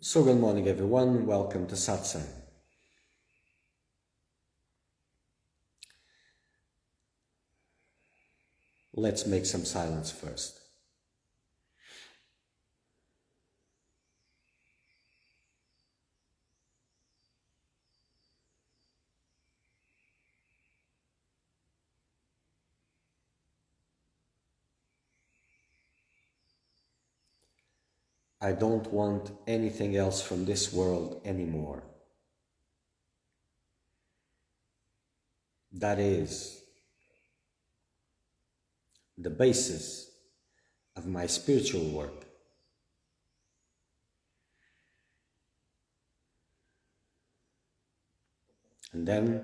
So good morning everyone, welcome to Satsang. Let's make some silence first. I don't want anything else from this world anymore. That is the basis of my spiritual work. And then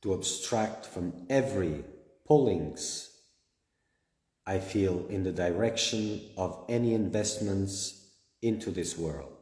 to abstract from every pullings I feel in the direction of any investments into this world.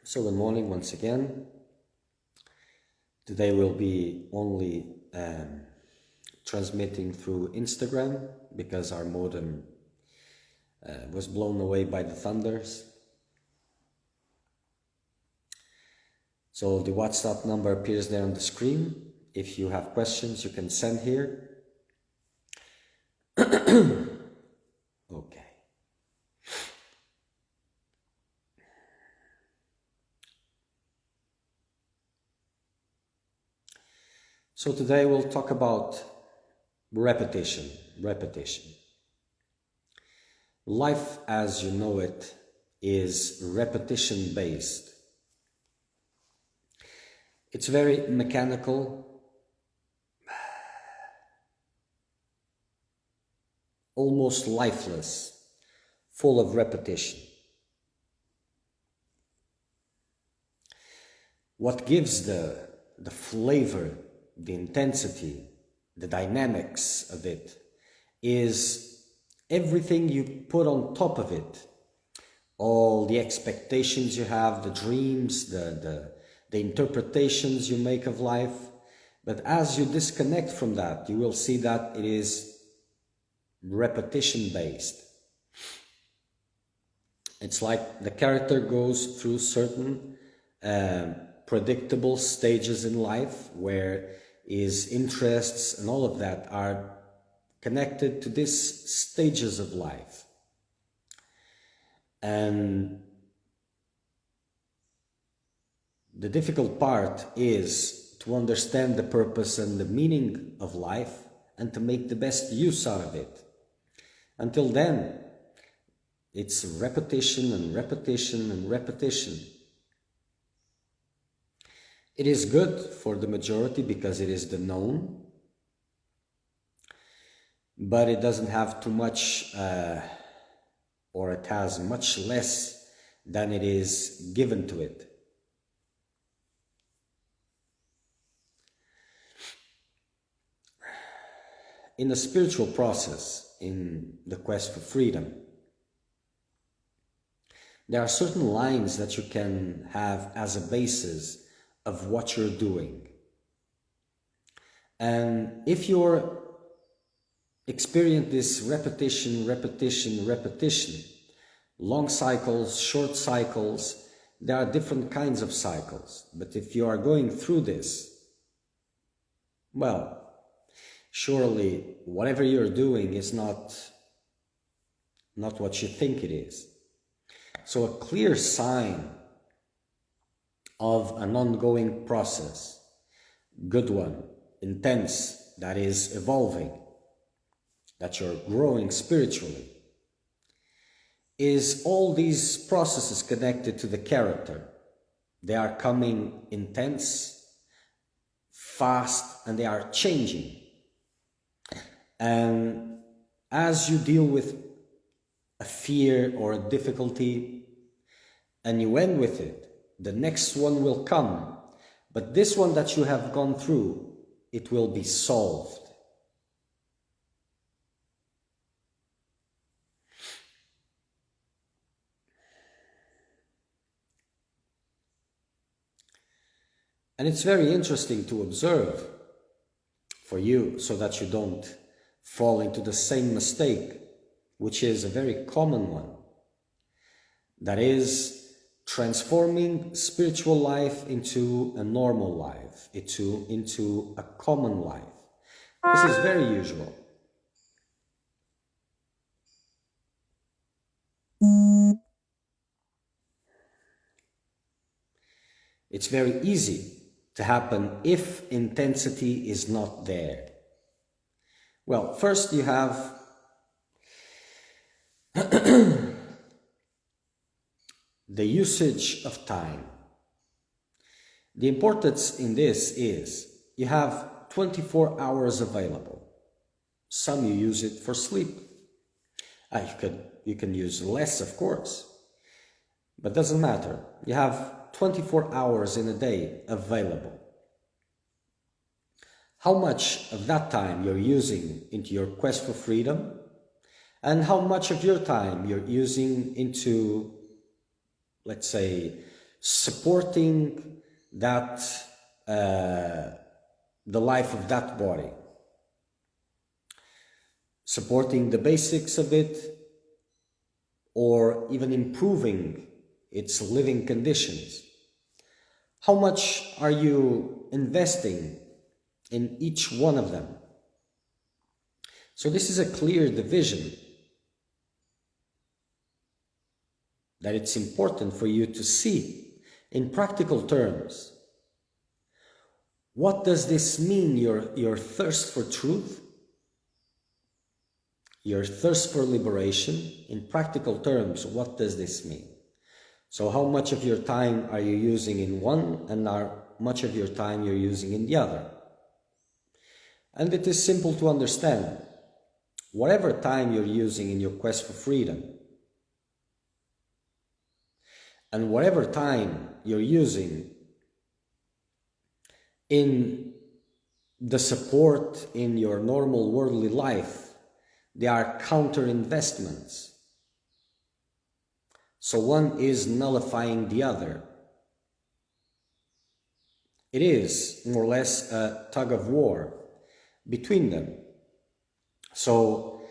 So good morning once again. Today we'll be only transmitting through Instagram because our modem was blown away by the thunders. So the WhatsApp number appears there on the screen. If you have questions, you can send here. Okay. So today we'll talk about repetition. Life as you know it is repetition based. It's very mechanical, almost lifeless, full of repetition. What gives the flavor, the intensity, the dynamics of it is everything you put on top of it. All the expectations you have, the dreams, the interpretations you make of life. But as you disconnect from that, you will see that it is repetition based. It's like the character goes through certain predictable stages in life where his interests and all of that are connected to these stages of life. And the difficult part is to understand the purpose and the meaning of life and to make the best use out of it. Until then, it's repetition and repetition and repetition. It is good for the majority because it is the known, but it doesn't have too much, or it has much less than it is given to it. In the spiritual process, in the quest for freedom, there are certain lines that you can have as a basis of what you're doing. And if you're experience this repetition, long cycles, short cycles, there are different kinds of cycles. But if you are going through this, well, surely whatever you're doing is not what you think it is. So a clear sign of an ongoing process, good one, intense, that is evolving, that you're growing spiritually, is all these processes connected to the character. They are coming intense, fast, and they are changing. And as you deal with a fear or a difficulty and you end with it, the next one will come. But this one that you have gone through, it will be solved. And it's very interesting to observe for you so that you don't fall into the same mistake, which is a very common one. That is transforming spiritual life into a normal life, into a common life. This is very usual. It's very easy to happen if intensity is not there. Well, first you have the usage of time. The importance in this is you have 24 hours available. Some you use it for sleep. You can use less, of course, but doesn't matter. You have 24 hours in a day available. How much of that time you're using into your quest for freedom, and how much of your time you're using into, let's say, supporting that the life of that body, supporting the basics of it, or even improving its living conditions. How much are you investing in each one of them? So this is a clear division that it's important for you to see in practical terms. What does this mean, your thirst for truth? Your thirst for liberation? In practical terms, what does this mean? So how much of your time are you using in one, and how much of your time you're using in the other? And it is simple to understand. Whatever time you're using in your quest for freedom, and whatever time you're using in the support in your normal worldly life, they are counter investments. So one is nullifying the other. It is more or less a tug of war between them. So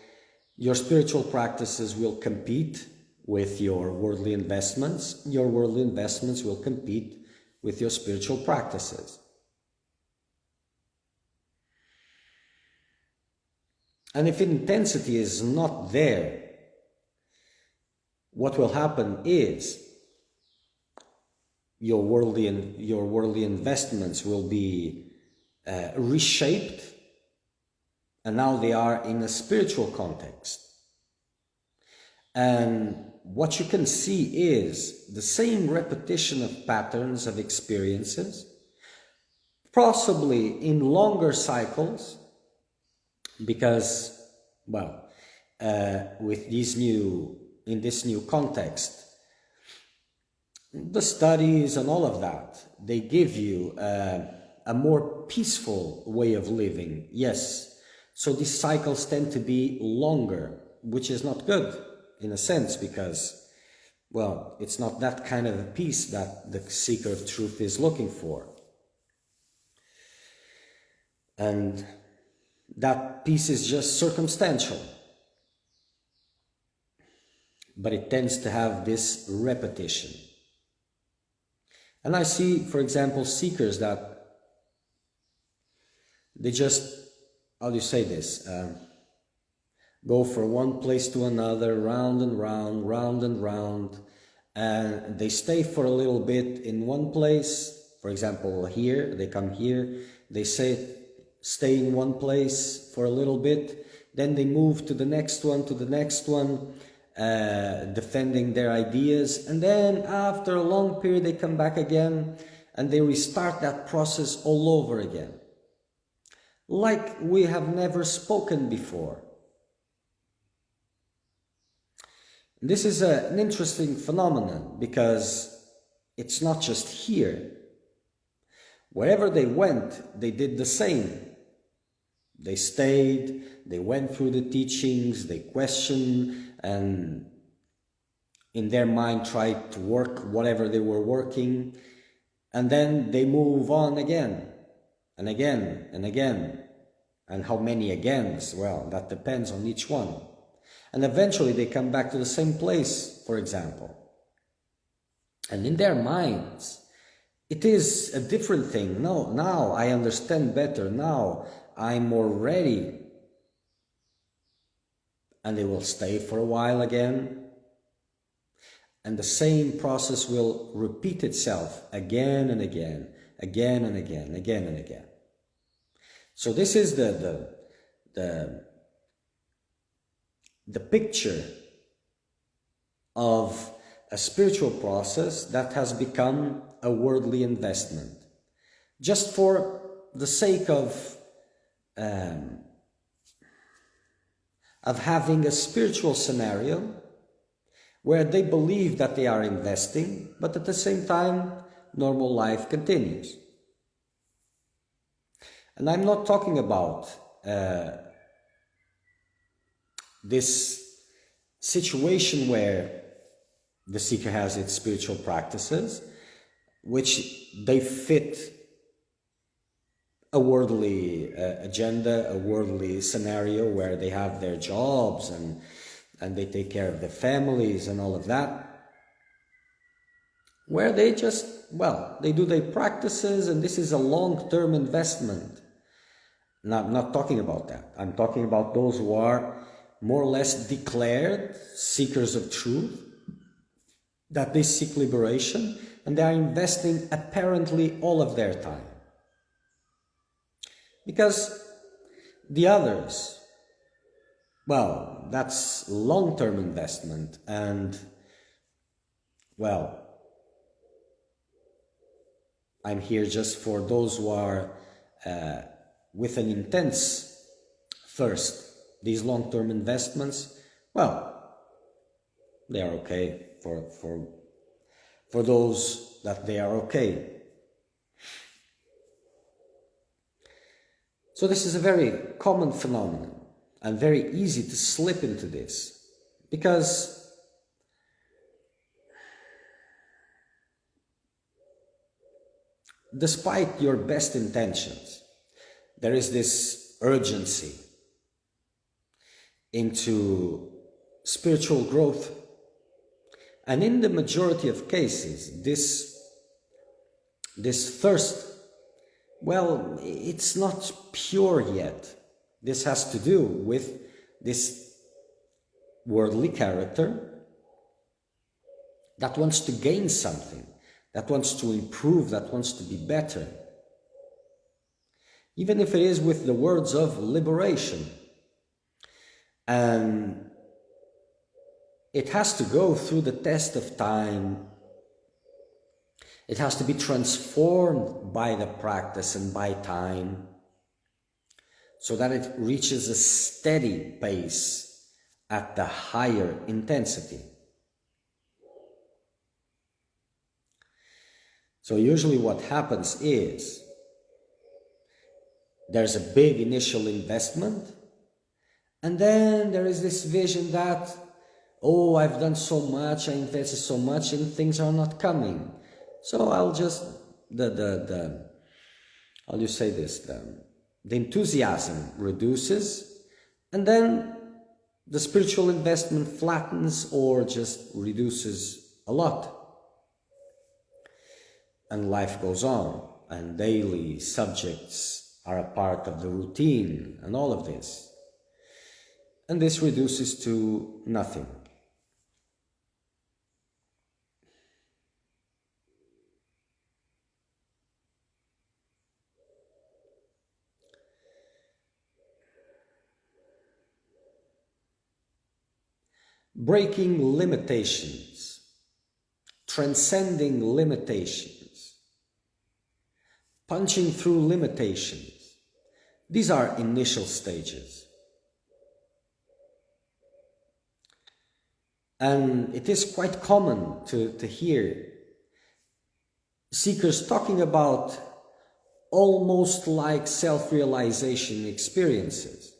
your spiritual practices will compete with your worldly investments. Your worldly investments will compete with your spiritual practices. And if intensity is not there, what will happen is your worldly investments will be reshaped, and now they are in a spiritual context. And what you can see is the same repetition of patterns of experiences, possibly in longer cycles, because, well, in this new context, the studies and all of that, they give you a more peaceful way of living. Yes, so these cycles tend to be longer, which is not good in a sense, because, well, it's not that kind of a peace that the seeker of truth is looking for. And that peace is just circumstantial, but it tends to have this repetition. And I see, for example, seekers that they just, how do you say this, go from one place to another, round and round, round and round, and they stay for a little bit in one place. For example, here, they come here, they stay in one place for a little bit, then they move to the next one, defending their ideas, and then after a long period they come back again and they restart that process all over again, like we have never spoken before. This is an interesting phenomenon, because it's not just here. Wherever they went, they did the same. They stayed, they went through the teachings, they questioned, and in their mind tried to work whatever they were working, and then they move on again, and again, and again. And how many agains? Well, that depends on each one. And eventually they come back to the same place, for example. And in their minds, it is a different thing. No, now I understand better. Now I'm more ready, and they will stay for a while again. And the same process will repeat itself again and again, again and again, again and again. So this is the picture of a spiritual process that has become a worldly investment, just for the sake of having a spiritual scenario where they believe that they are investing, but at the same time, normal life continues. And I'm not talking about this situation where the seeker has its spiritual practices, which they fit a worldly agenda, a worldly scenario where they have their jobs and they take care of their families and all of that, where they just, well, they do their practices, and this is a long-term investment. Now, I'm not talking about that. I'm talking about those who are more or less declared seekers of truth, that they seek liberation, and they are investing apparently all of their time. Because the others, well, that's long-term investment, and, well, I'm here just for those who are with an intense thirst. These long-term investments, well, they are okay for those that they are okay. So this is a very common phenomenon, and very easy to slip into this, because despite your best intentions, there is this urgency into spiritual growth. And in the majority of cases, this thirst, well, it's not pure yet. This has to do with this worldly character that wants to gain something, that wants to improve, that wants to be better. Even if it is with the words of liberation. And it has to go through the test of time. It has to be transformed by the practice and by time, so that it reaches a steady pace at the higher intensity. So usually what happens is, there's a big initial investment, and then there is this vision that, oh, I've done so much, I invested so much, and things are not coming. So I'll just, how do you say this? The enthusiasm reduces, and then the spiritual investment flattens or just reduces a lot. And life goes on, and daily subjects are a part of the routine and all of this. And this reduces to nothing. Breaking limitations, transcending limitations, punching through limitations. These are initial stages. And it is quite common to hear seekers talking about almost like self-realization experiences.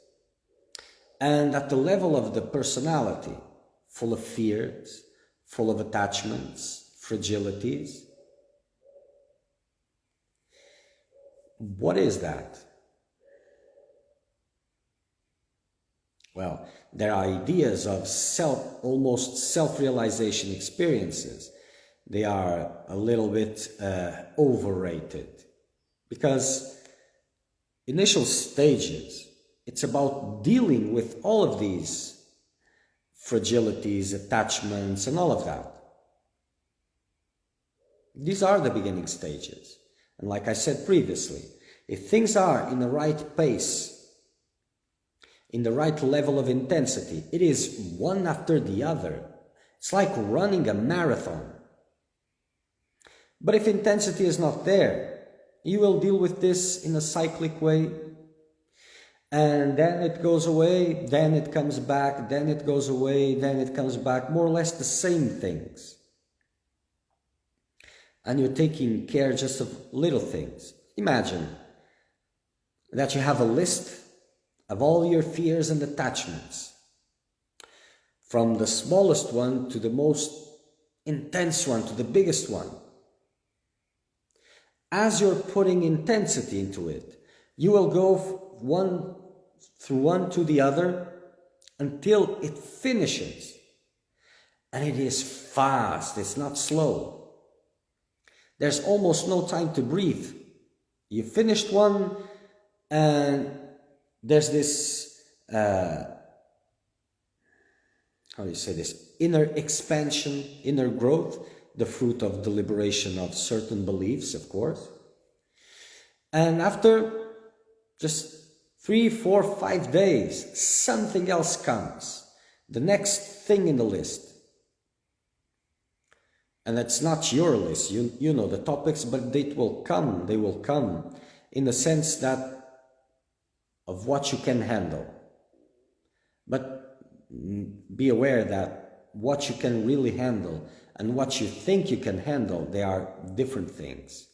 And at the level of the personality, full of fears, full of attachments, fragilities. What is that? Well, there are ideas of almost self-realization experiences. They are a little bit overrated, because initial stages, it's about dealing with all of these fragilities, attachments, and all of that. These are the beginning stages. And like I said previously, if things are in the right pace, in the right level of intensity, it is one after the other. It's like running a marathon. But if intensity is not there, you will deal with this in a cyclic way. And then it goes away, then it comes back, then it goes away, then it comes back. More or less the same things. And you're taking care just of little things. Imagine that you have a list of all your fears and attachments, from the smallest one to the most intense one to the biggest one. As you're putting intensity into it, you will go through one to the other until it finishes. And it is fast, it's not slow. There's almost no time to breathe. You finished one and there's this, how do you say this, inner expansion, inner growth, the fruit of deliberation of certain beliefs, of course. And after just 3, 4, 5 days, something else comes, the next thing in the list. And it's not your list, you know the topics, but they will come in the sense that of what you can handle. But be aware that what you can really handle and what you think you can handle, they are different things,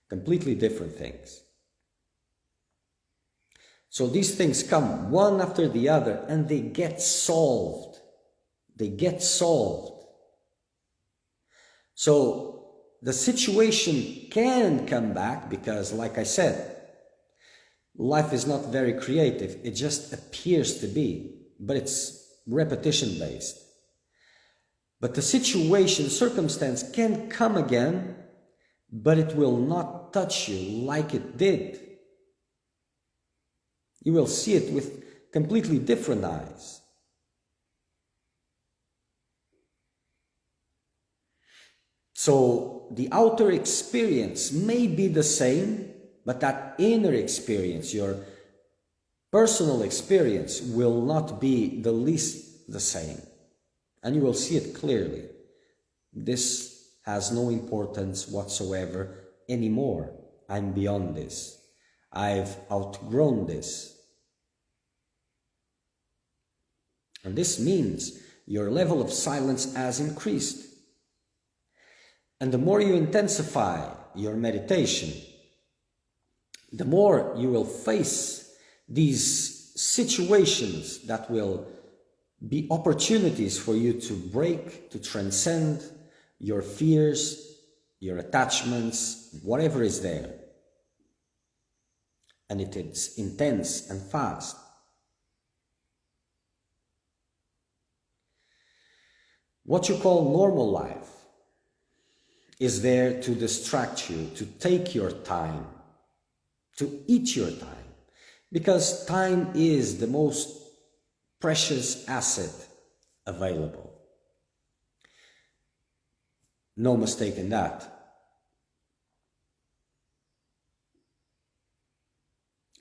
completely different things. So these things come one after the other and they get solved. They get solved. So the situation can come back because, like I said, life is not very creative. It just appears to be, but it's repetition based. But the situation, circumstance can come again, but it will not touch you like it did. You will see it with completely different eyes. So the outer experience may be the same, but that inner experience, your personal experience, will not be the least the same. And you will see it clearly. This has no importance whatsoever anymore. I'm beyond this. I've outgrown this. And this means your level of silence has increased. And the more you intensify your meditation, the more you will face these situations that will be opportunities for you to break, to transcend your fears, your attachments, whatever is there. And it is intense and fast. What you call normal life is there to distract you, to take your time, to eat your time, because time is the most precious asset available. No mistake in that.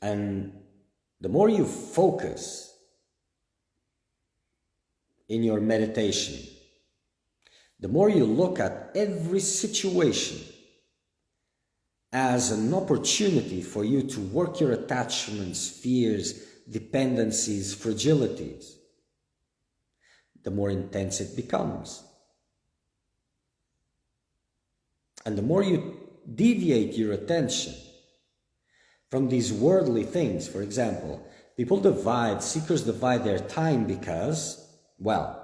And the more you focus in your meditation, the more you look at every situation as an opportunity for you to work your attachments, fears, dependencies, fragilities, the more intense it becomes. And the more you deviate your attention from these worldly things, for example, seekers divide their time because, well,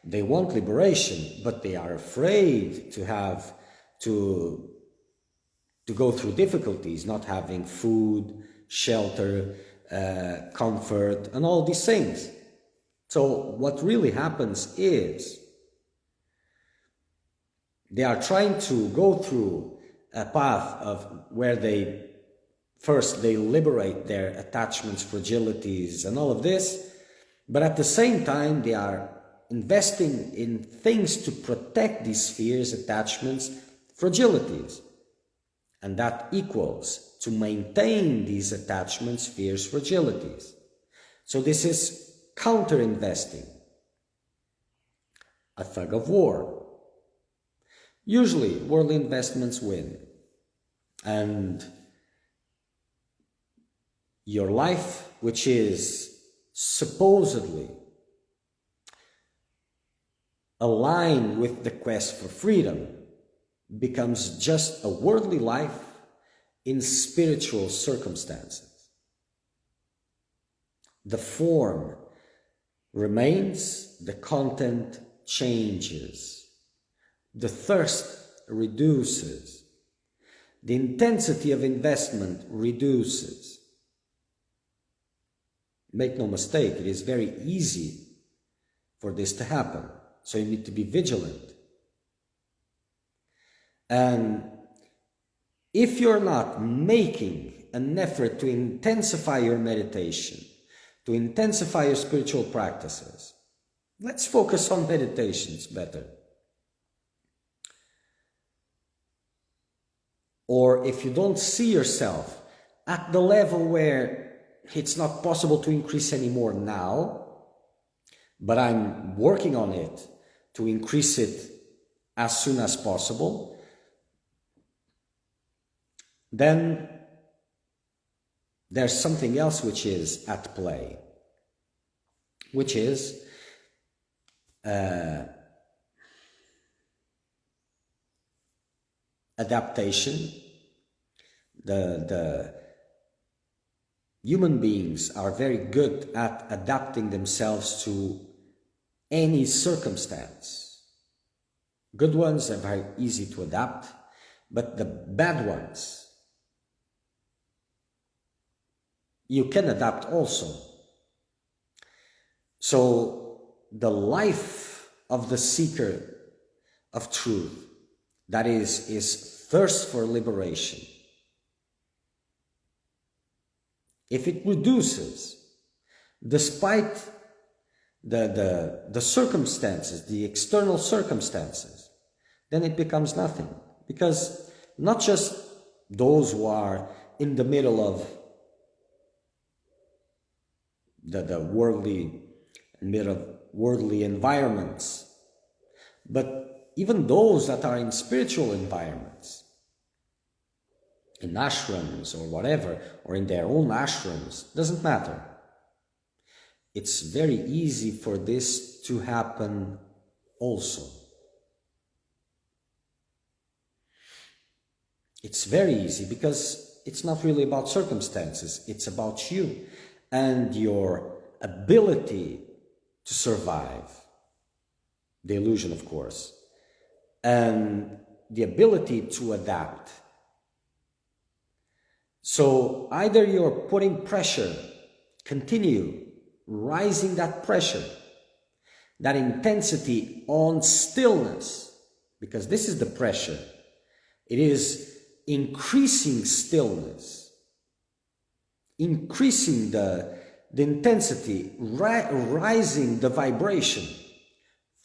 they want liberation, but they are afraid to go through difficulties, not having food, shelter, comfort, and all these things. So what really happens is they are trying to go through a path of where they First, they liberate their attachments, fragilities, and all of this, but at the same time, they are investing in things to protect these fears, attachments, fragilities. And that equals to maintain these attachments, fears, fragilities. So this is counter-investing, a tug of war. Usually, worldly investments win. And your life, which is supposedly aligned with the quest for freedom, becomes just a worldly life in spiritual circumstances. The form remains, the content changes. The thirst reduces. The intensity of investment reduces. Make no mistake, it is very easy for this to happen. So you need to be vigilant. And if you're not making an effort to intensify your meditation, to intensify your spiritual practices, let's focus on meditations better. Or if you don't see yourself at the level where it's not possible to increase anymore now, but I'm working on it to increase it as soon as possible, then there's something else which is at play, which is adaptation. The human beings are very good at adapting themselves to any circumstance. Good ones are very easy to adapt, but the bad ones, you can adapt also. So the life of the seeker of truth, that is thirst for liberation. If it reduces, despite the circumstances, the external circumstances, then it becomes nothing. Because not just those who are in the middle of the worldly environments, but even those that are in spiritual environments, in ashrams or whatever, or in their own ashrams, doesn't matter. It's very easy for this to happen also. It's very easy because it's not really about circumstances, it's about you and your ability to survive. The illusion, of course, and the ability to adapt. So either you're putting pressure, continue rising that pressure, that intensity on stillness, because this is the pressure. It is increasing stillness, increasing the intensity, rising the vibration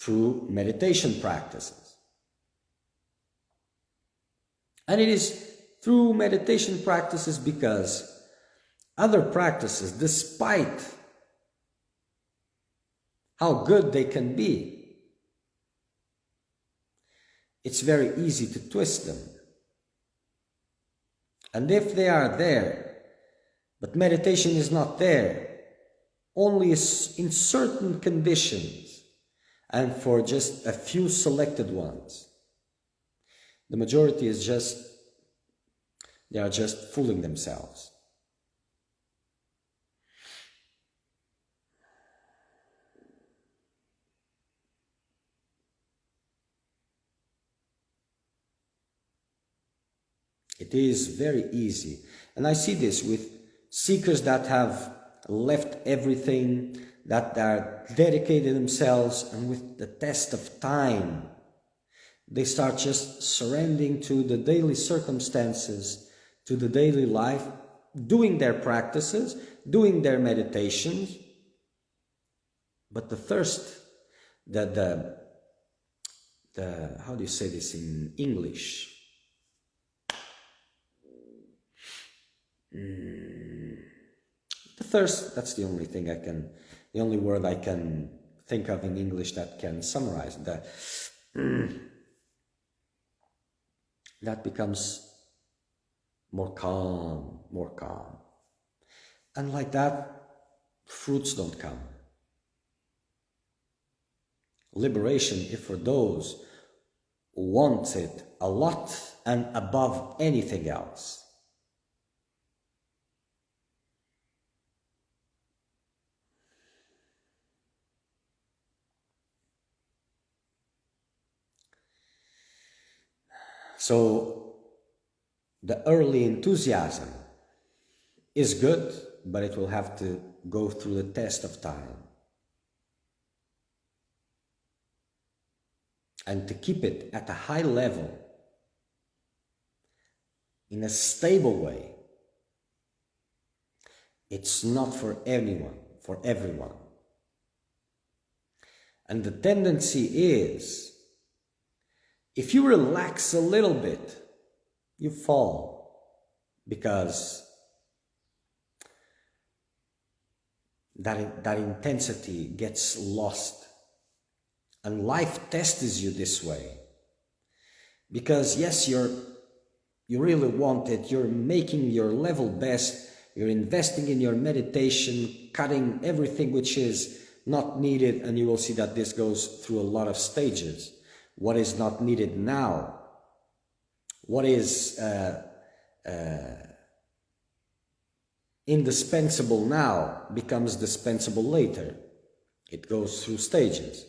through meditation practices. And it is through meditation practices because other practices, despite how good they can be, it's very easy to twist them. And if they are there, but meditation is not there, only in certain conditions and for just a few selected ones, the majority is they are just fooling themselves. It is very easy. And I see this with seekers that have left everything, that are dedicated themselves, and with the test of time, they start just surrendering to the daily circumstances, to the daily life, doing their practices, doing their meditations, but the thirst, the how do you say this in English? The thirst, that's the only thing the only word I can think of in English that can summarize that. That becomes more calm. And like that, fruits don't come. Liberation is for those who want it a lot and above anything else. So the early enthusiasm is good, but it will have to go through the test of time. And to keep it at a high level, in a stable way, it's not for anyone, for everyone. And the tendency is, if you relax a little bit, you fall, because that intensity gets lost. And life tests you this way. Because yes, you really want it, you're making your level best, you're investing in your meditation, cutting everything which is not needed, and you will see that this goes through a lot of stages. What is not needed now? What is indispensable now becomes dispensable later. It goes through stages.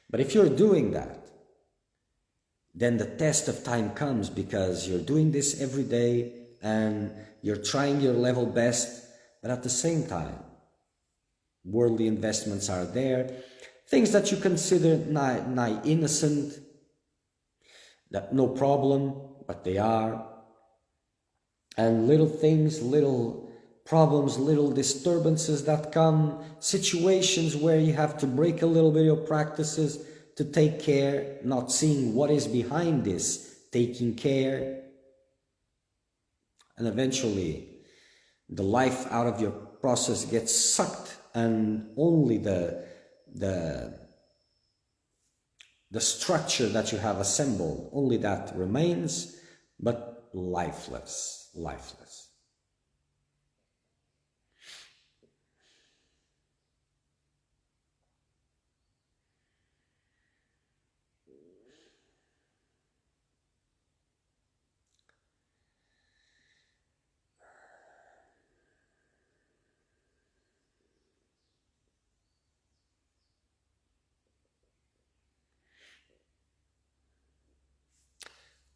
But if you're doing that, then the test of time comes, because you're doing this every day and you're trying your level best, but at the same time, worldly investments are there, things that you consider nigh innocent, that no problem, but they are, and little things, little problems, little disturbances that come, situations where you have to break a little bit of your practices to take care, not seeing what is behind this, taking care. And eventually, the life out of your process gets sucked, and only the structure that you have assembled, only that remains, but lifeless.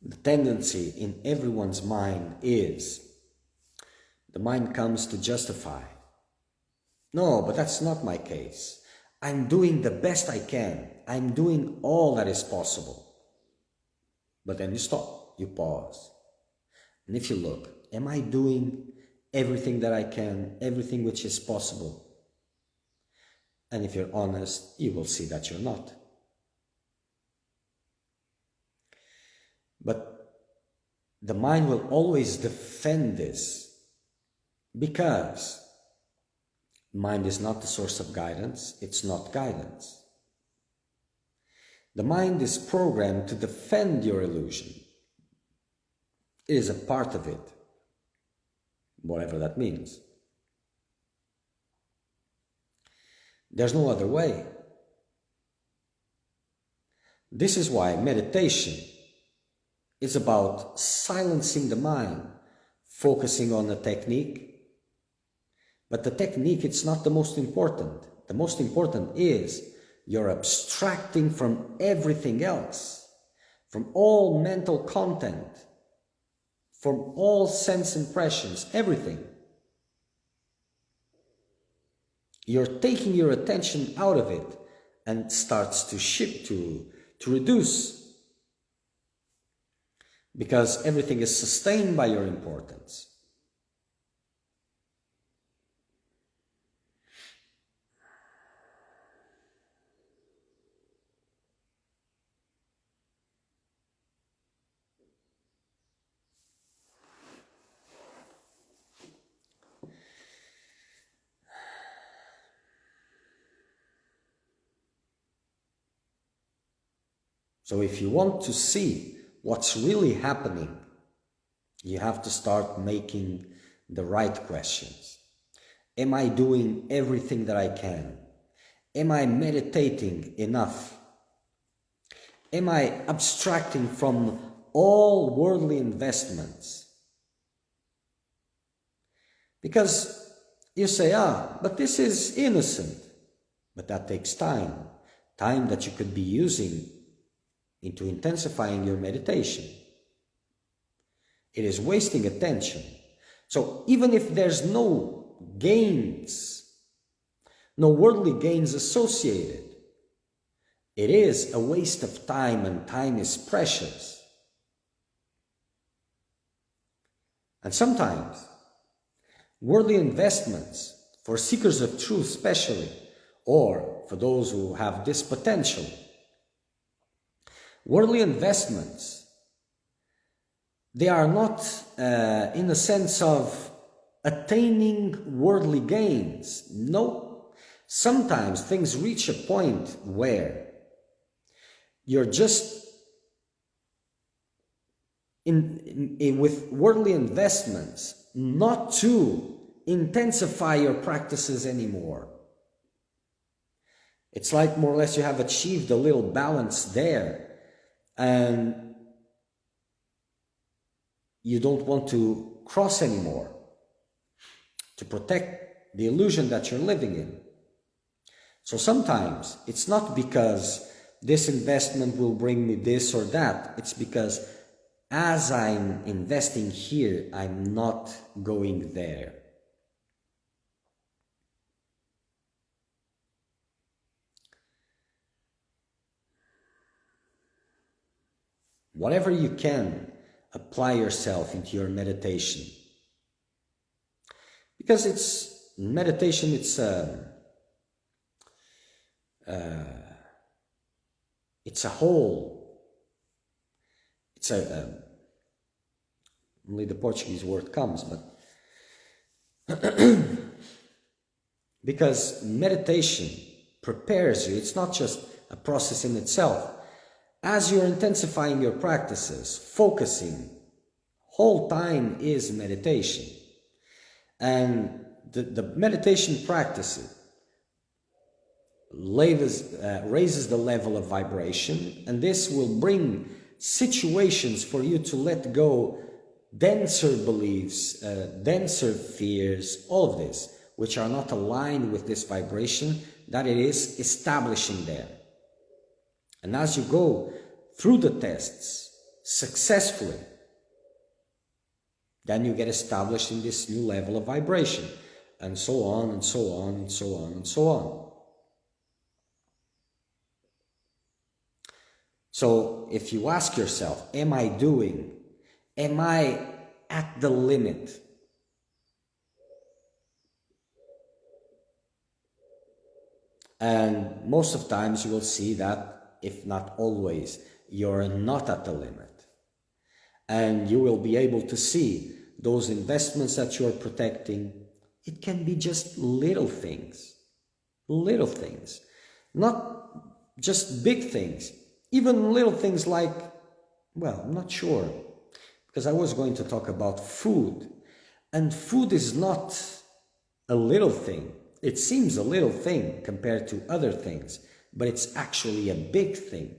The tendency in everyone's mind is, the mind comes to justify. No, but that's not my case. I'm doing the best I can. I'm doing all that is possible. But then you stop, you pause. And if you look, am I doing everything that I can, everything which is possible? And if you're honest, you will see that you're not. But the mind will always defend this, because mind is not the source of guidance, it's not guidance. The mind is programmed to defend your illusion. It is a part of it, whatever that means. There's no other way. This is why meditation is about silencing the mind, focusing on the technique. But the technique, it's not the most important. The most important is you're abstracting from everything else, from all mental content, from all sense impressions, everything. You're taking your attention out of it, and it starts to shift, to reduce. Because everything is sustained by your importance. So if you want to see what's really happening, you have to start making the right questions. Am I doing everything that I can? Am I meditating enough? Am I abstracting from all worldly investments? Because you say, but this is innocent. But that takes time. Time that you could be using into intensifying your meditation. It is wasting attention. So even if there's no gains, no worldly gains associated, it is a waste of time, and time is precious. And sometimes worldly investments, for seekers of truth especially, or for those who have this potential, worldly investments, they are not in the sense of attaining worldly gains. No, sometimes things reach a point where you're just with worldly investments not to intensify your practices anymore. It's like more or less you have achieved a little balance there, and you don't want to cross anymore to protect the illusion that you're living in. So sometimes it's not because this investment will bring me this or that. It's because as I'm investing here, I'm not going there. Whatever you can, apply yourself into your meditation. Because it's meditation, it's a whole, it's only the Portuguese word comes, but because meditation prepares you, it's not just a process in itself. As you're intensifying your practices, focusing, whole time is meditation. And the meditation practice raises the level of vibration, and this will bring situations for you to let go denser beliefs, denser fears, all of this, which are not aligned with this vibration that it is establishing there. And as you go through the tests successfully, then you get established in this new level of vibration, and so on, and so on, and so on, and so on. So if you ask yourself, am I at the limit? And most of the times you will see that, if not always, you're not at the limit. And you will be able to see those investments that you're protecting. It can be just little things, not just big things, even little things like, well, I'm not sure, because I was going to talk about food, and food is not a little thing. It seems a little thing compared to other things, but it's actually a big thing,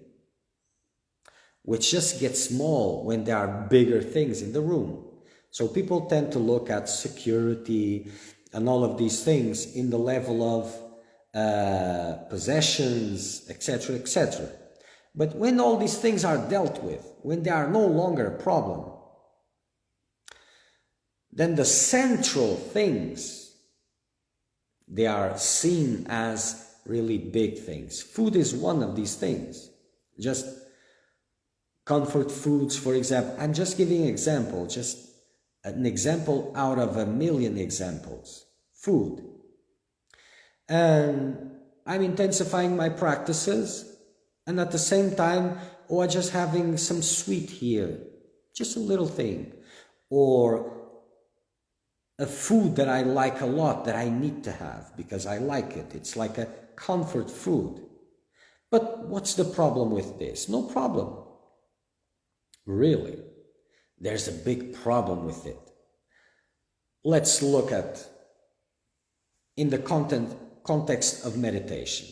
which just gets small when there are bigger things in the room. So people tend to look at security and all of these things in the level of possessions, etc., etc. But when all these things are dealt with, when they are no longer a problem, then the central things, they are seen as really big things. Food is one of these things. Just comfort foods, for example. I'm just giving an example, just an example out of a million examples. Food. And I'm intensifying my practices, and at the same time, I'm just having some sweet here, just a little thing, or a food that I like a lot, that I need to have because I like it. It's like a comfort food. But what's the problem with this? No problem. Really, there's a big problem with it. Let's look at in the context of meditation.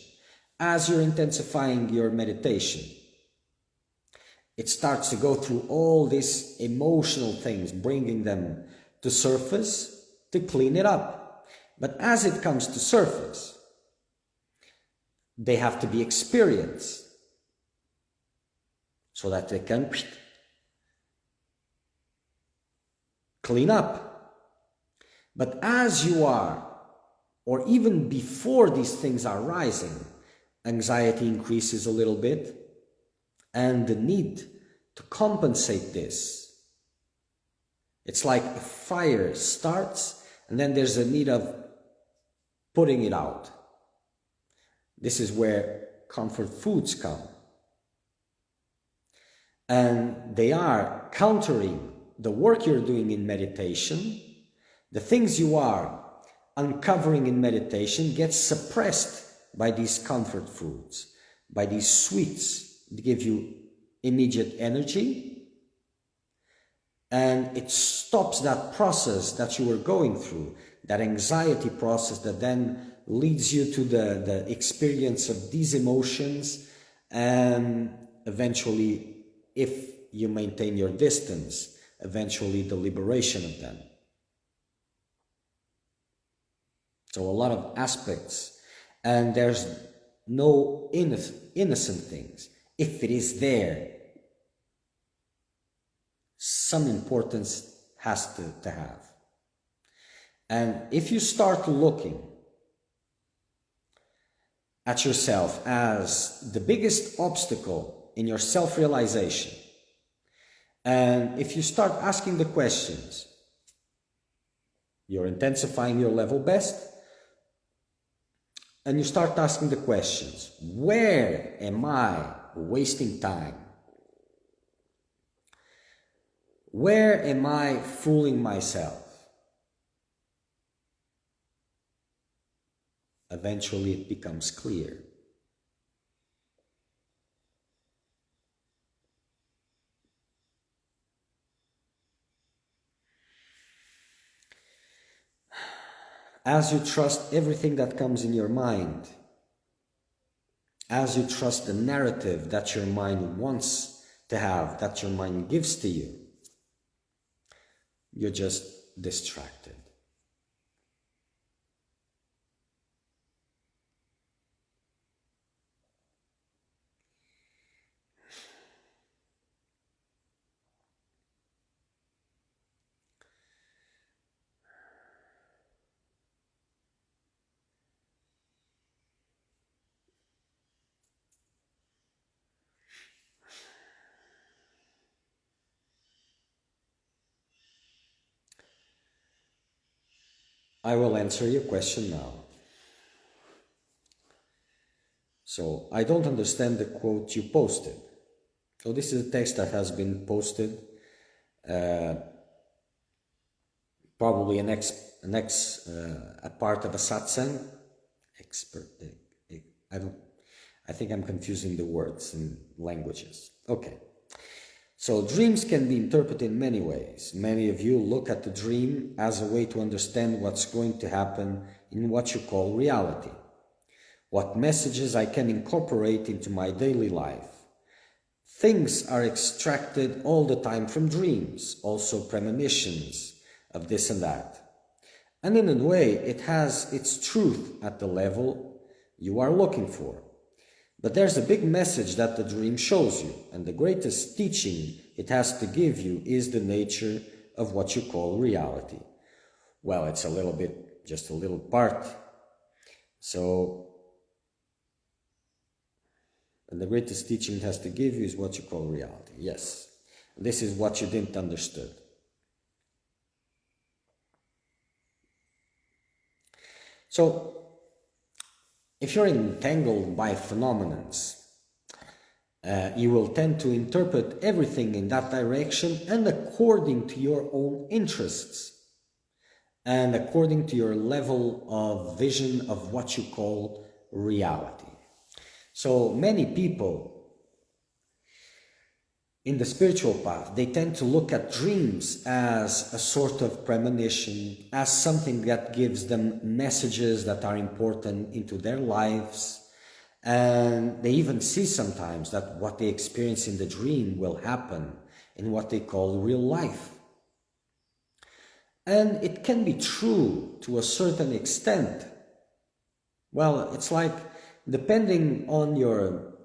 As you're intensifying your meditation, it starts to go through all these emotional things, bringing them to surface to clean it up. But as it comes to surface, they have to be experienced so that they can clean up. But as you are, or even before these things are rising, anxiety increases a little bit, and the need to compensate this. It's like a fire starts, and then there's a need of putting it out. This is where comfort foods come. And they are countering the work you're doing in meditation. The things you are uncovering in meditation gets suppressed by these comfort foods, by these sweets that give you immediate energy, and it stops that process that you were going through, that anxiety process that then leads you to the experience of these emotions, and eventually, if you maintain your distance, eventually the liberation of them. So a lot of aspects, and there's no innocent things. If it is there, some importance has to have. And if you start looking at yourself as the biggest obstacle in your self-realization, and if you start asking the questions, you're intensifying your level best, and you start asking the questions, where am I wasting time? Where am I fooling myself? Eventually it becomes clear. As you trust everything that comes in your mind, as you trust the narrative that your mind wants to have, that your mind gives to you, you're just distracted. I will answer your question now. So, I don't understand the quote you posted. So this is a text that has been posted, probably a part of a satsang. I think I'm confusing the words and languages. Okay. So dreams can be interpreted in many ways. Many of you look at the dream as a way to understand what's going to happen in what you call reality. What messages I can incorporate into my daily life. Things are extracted all the time from dreams, also premonitions of this and that. And in a way, it has its truth at the level you are looking for. But there's a big message that the dream shows you, and the greatest teaching it has to give you is the nature of what you call reality. Well, it's just a little part. And the greatest teaching it has to give you is what you call reality. Yes, this is what you didn't understood. So, if you're entangled by phenomena, you will tend to interpret everything in that direction and according to your own interests and according to your level of vision of what you call reality. So many people in the spiritual path, they tend to look at dreams as a sort of premonition, as something that gives them messages that are important into their lives. And they even see sometimes that what they experience in the dream will happen in what they call real life. And it can be true to a certain extent. Well, it's like depending on your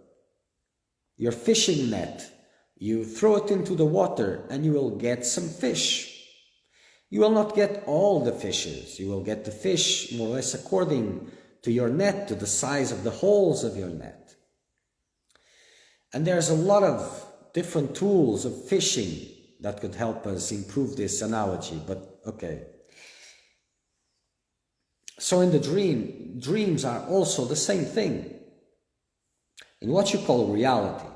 fishing net, you throw it into the water and you will get some fish. You will not get all the fishes. You will get the fish more or less according to your net, to the size of the holes of your net. And there's a lot of different tools of fishing that could help us improve this analogy, but okay. So in the dream, dreams are also the same thing. In what you call reality,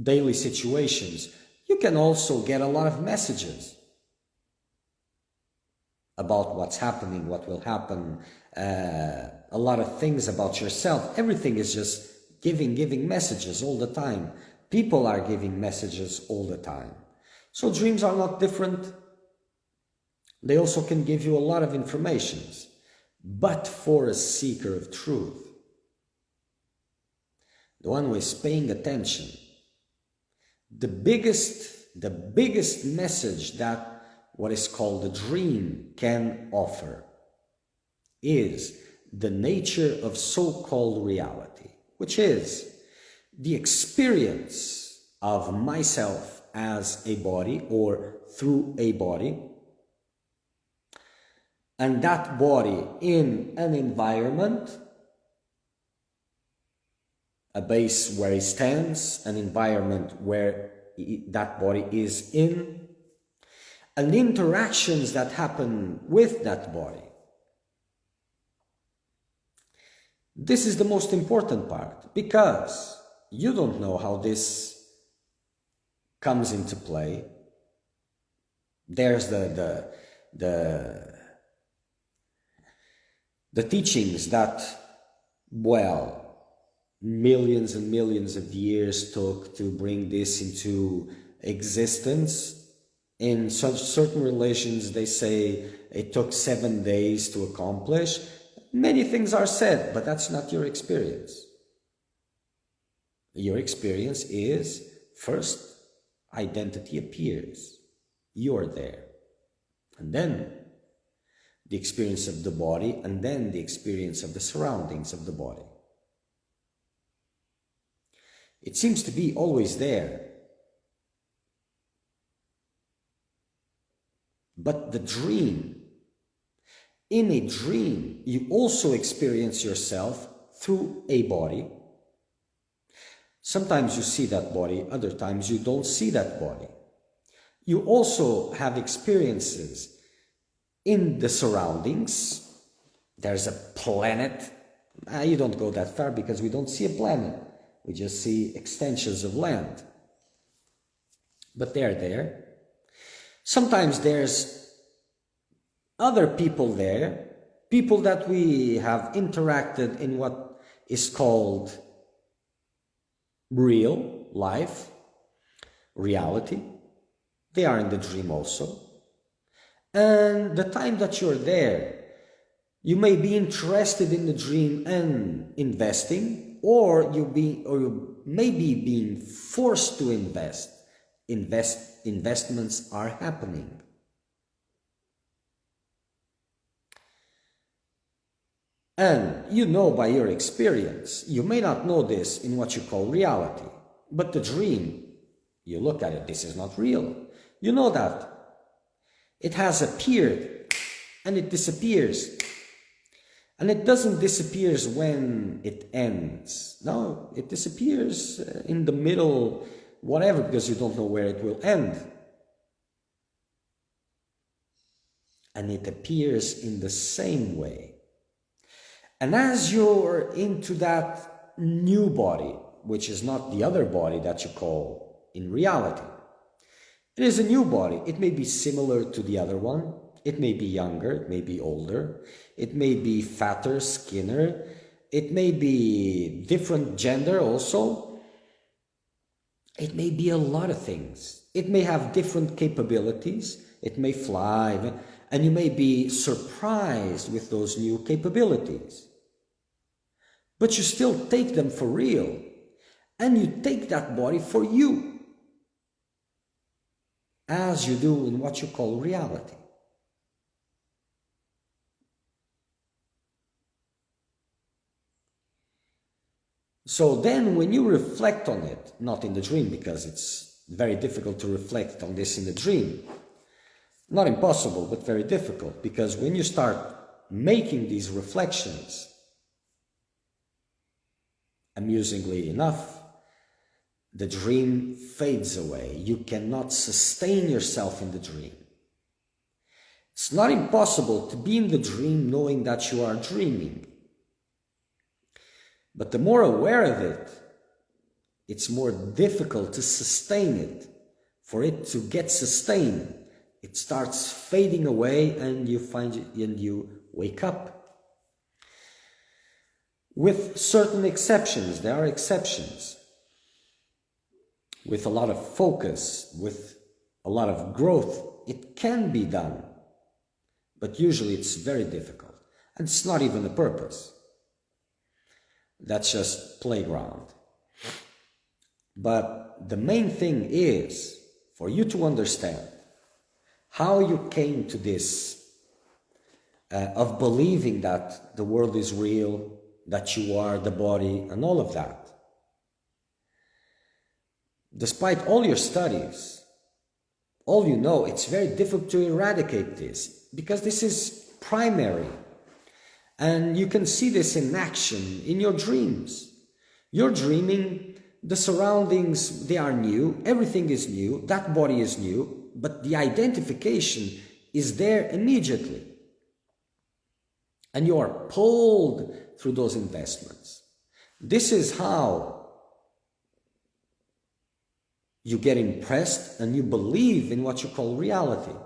daily situations, you can also get a lot of messages about what's happening, what will happen, a lot of things about yourself. Everything is just giving messages all the time. People are giving messages all the time. So dreams are not different. They also can give you a lot of information. But for a seeker of truth, the one who is paying attention, the biggest message that what is called the dream can offer is the nature of so-called reality, which is the experience of myself as a body or through a body, and that body in an environment, a base where it stands, an environment where that body is in, and interactions that happen with that body. This is the most important part, because you don't know how this comes into play. There's the teachings that, well, millions and millions of years took to bring this into existence. In certain religions, they say it took 7 days to accomplish. Many things are said, but that's not your experience. Your experience is, first, identity appears. You're there. And then the experience of the body, and then the experience of the surroundings of the body. It seems to be always there. But the dream, in a dream, you also experience yourself through a body. Sometimes you see that body, other times you don't see that body. You also have experiences in the surroundings. There's a planet. You don't go that far because we don't see a planet. We just see extensions of land. But they're there. Sometimes there's other people there, people that we have interacted in what is called real life, reality. They are in the dream also. And the time that you're there, you may be interested in the dream and investing, or you may be being forced to invest. Investments are happening. And you know by your experience, you may not know this in what you call reality, but the dream, you look at it, this is not real. You know that it has appeared and it disappears. And it doesn't disappear when it ends. No, it disappears in the middle, whatever, because you don't know where it will end. And it appears in the same way. And as you're into that new body, which is not the other body that you call in reality, it is a new body. It may be similar to the other one. It may be younger, it may be older, it may be fatter, skinnier, It may be different gender also. It may be a lot of things. It may have different capabilities. It may fly, and you may be surprised with those new capabilities. But you still take them for real, and you take that body for you, as you do in what you call reality. So then when you reflect on it, not in the dream, because it's very difficult to reflect on this in the dream, not impossible, but very difficult, because when you start making these reflections, amusingly enough, the dream fades away. You cannot sustain yourself in the dream. It's not impossible to be in the dream knowing that you are dreaming. But the more aware of it, it's more difficult to sustain it. For it to get sustained, it starts fading away, and you find it, and you wake up. With certain exceptions, there are exceptions. With a lot of focus, with a lot of growth, it can be done. But usually it's very difficult. And it's not even a purpose. That's just playground. But the main thing is for you to understand how you came to this of believing that the world is real, that you are the body, and all of that. Despite all your studies, all you know, it's very difficult to eradicate this, because this is primary. And you can see this in action in your dreams. You're dreaming, the surroundings, they are new, everything is new, that body is new, but the identification is there immediately. And you are pulled through those investments. This is how you get impressed and you believe in what you call reality.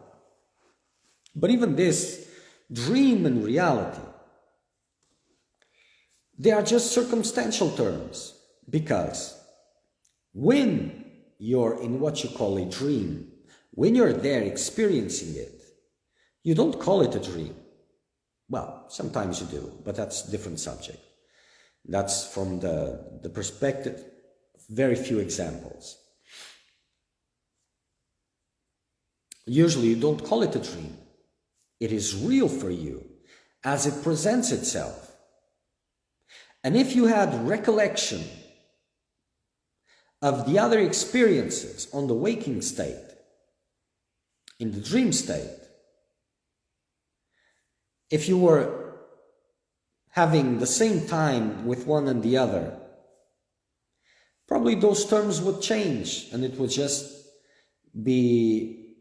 But even this dream and reality, they are just circumstantial terms, because when you're in what you call a dream, when you're there experiencing it, you don't call it a dream. Well, sometimes you do, but that's a different subject. That's from the perspective, very few examples. Usually you don't call it a dream. It is real for you as it presents itself. And if you had recollection of the other experiences on the waking state, in the dream state, if you were having the same time with one and the other, probably those terms would change, and it would just be,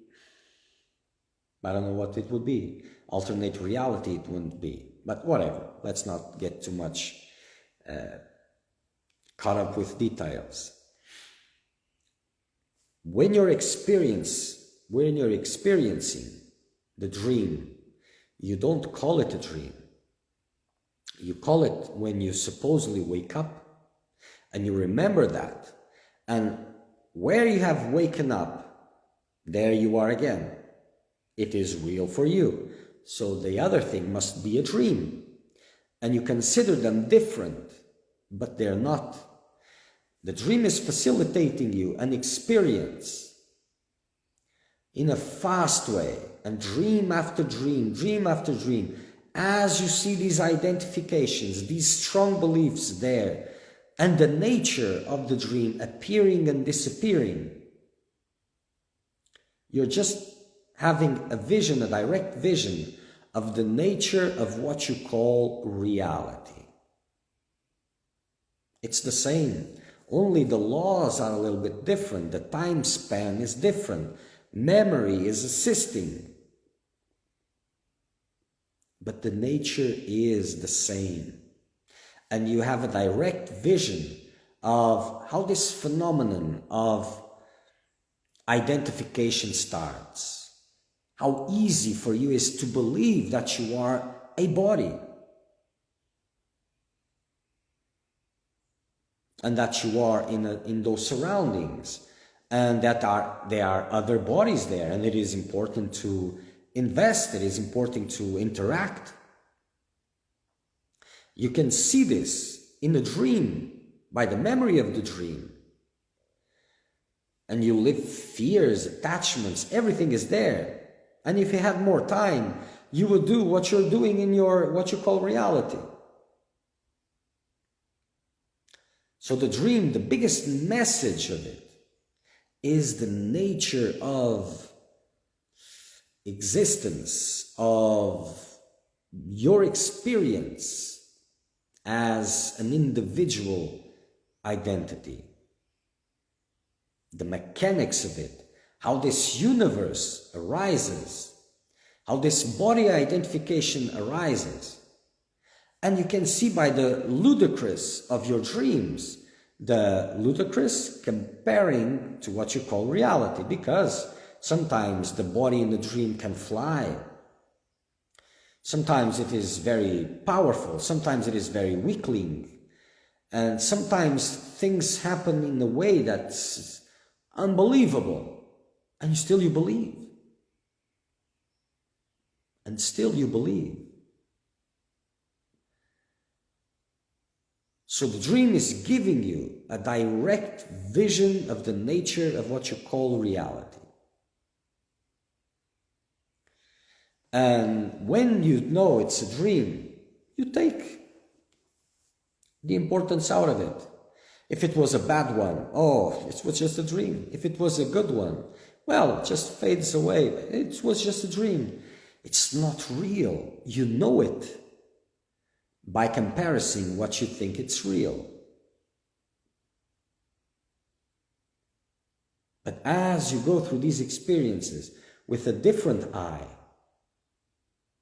I don't know what it would be. Alternate reality it wouldn't be, but whatever. Let's not get too much caught up with details. When you're experiencing the dream, you don't call it a dream. You call it when you supposedly wake up and you remember that. And where you have waken up, there you are again. It is real for you. So the other thing must be a dream. And you consider them different, but they're not. The dream is facilitating you an experience in a fast way, and dream after dream, dream after dream, as you see these identifications, these strong beliefs there, and the nature of the dream appearing and disappearing. You're just having a vision, a direct vision of the nature of what you call reality. It's the same, only the laws are a little bit different, the time span is different, memory is assisting, but the nature is the same. And you have a direct vision of how this phenomenon of identification starts. How easy for you is to believe that you are a body. and that you are in those surroundings, and that there are other bodies there, and it is important to invest, it is important to interact. You can see this in the dream, by the memory of the dream. And you live fears, attachments, everything is there. And if you had more time, you would do what you're doing in your, what you call reality. So the dream, the biggest message of it is the nature of existence, of your experience as an individual identity. The mechanics of it, how this universe arises, how this body identification arises. And you can see by the ludicrous of your dreams, the ludicrous comparing to what you call reality, because sometimes the body in the dream can fly. Sometimes it is very powerful, sometimes it is very weakling, and sometimes things happen in a way that's unbelievable, and still you believe. And still you believe. So the dream is giving you a direct vision of the nature of what you call reality. And when you know it's a dream, you take the importance out of it. If it was a bad one, oh, it was just a dream. If it was a good one, well, it just fades away. It was just a dream. It's not real. You know it by comparison what you think it's real. But as you go through these experiences with a different eye,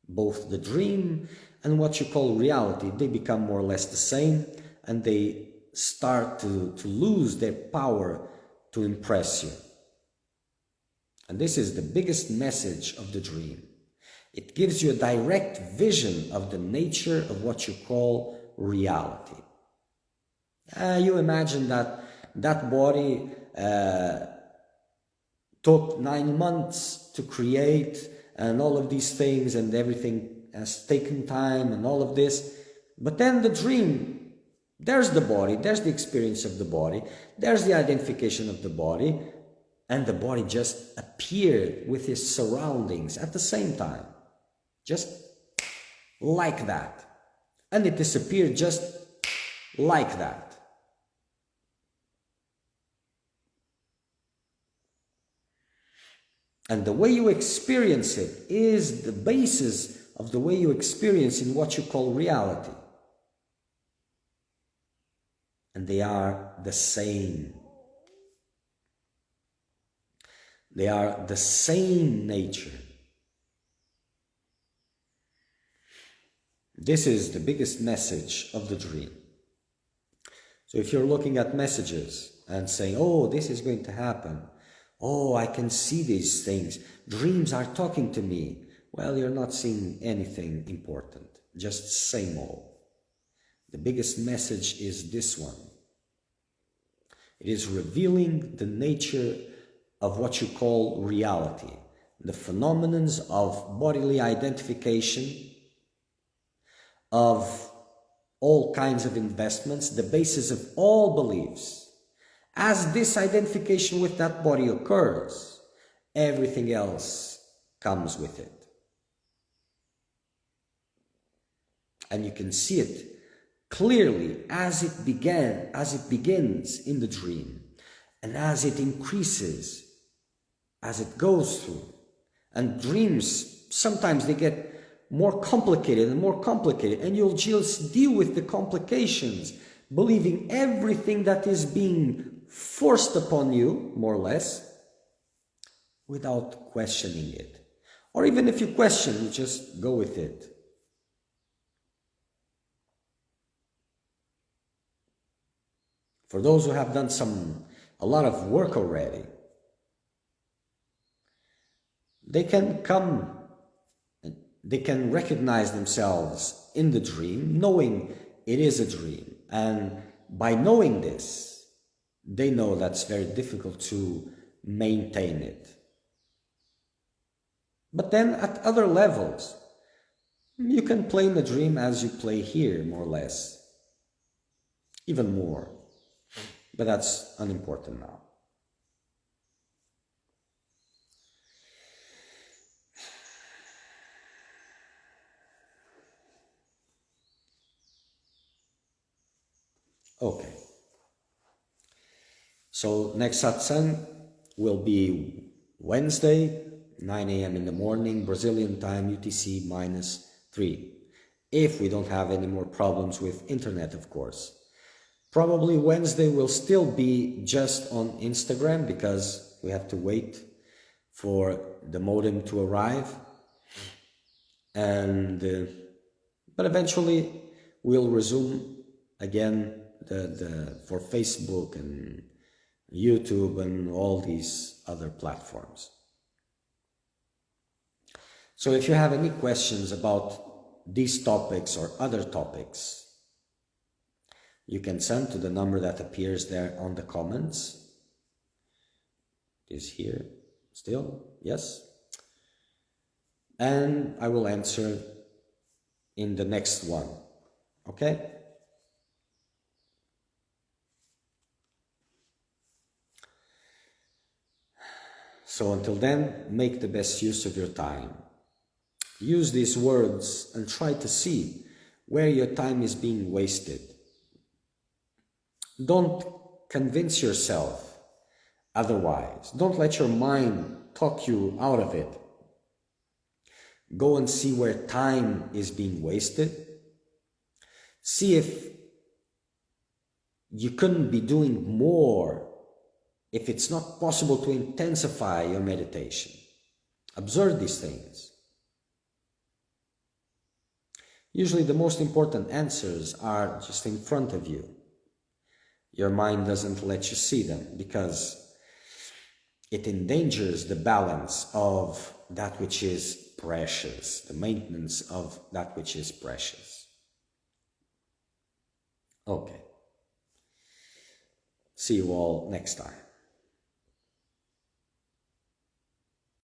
both the dream and what you call reality, they become more or less the same, and they start to lose their power to impress you. And this is the biggest message of the dream. It gives you a direct vision of the nature of what you call reality. You imagine that that body took 9 months to create, and all of these things, and everything has taken time and all of this. But then the dream, there's the body, there's the experience of the body, there's the identification of the body, and the body just appeared with its surroundings at the same time. Just like that. And it disappeared just like that. And the way you experience it is the basis of the way you experience in what you call reality. And they are the same. They are the same nature. This is the biggest message of the dream. So if you're looking at messages and saying, oh, this is going to happen, oh, I can see these things, dreams are talking to me, well, you're not seeing anything important, just same old. The biggest message is this one. It is revealing the nature of what you call reality, the phenomenons of bodily identification, of all kinds of investments, the basis of all beliefs. As this identification with that body occurs, everything else comes with it. And you can see it clearly as it begins in the dream, and as it increases, as it goes through. And dreams, sometimes they get more complicated and more complicated, and you'll just deal with the complications, believing everything that is being forced upon you, more or less, without questioning it. Or even if you question, you just go with it. For those who have done a lot of work already, they can recognize themselves in the dream, knowing it is a dream, and by knowing this, they know that's very difficult to maintain it. But then at other levels, you can play in the dream as you play here, more or less. Even more. But that's unimportant now. Okay. So next satsang will be Wednesday, 9 a.m. in the morning, Brazilian time, UTC -3. If we don't have any more problems with internet, of course. Probably Wednesday will still be just on Instagram because we have to wait for the modem to arrive. And but eventually we'll resume again for Facebook and YouTube and all these other platforms. So if you have any questions about these topics or other topics, you can send to the number that appears there on the comments. Is here still? Yes. And I will answer in the next one. Okay? So until then, make the best use of your time. Use these words and try to see where your time is being wasted. Don't convince yourself otherwise. Don't let your mind talk you out of it. Go and see where time is being wasted. See if you couldn't be doing more, if it's not possible to intensify your meditation. Observe these things. Usually the most important answers are just in front of you. Your mind doesn't let you see them because it endangers the balance of that which is precious, the maintenance of that which is precious. Okay. See you all next time.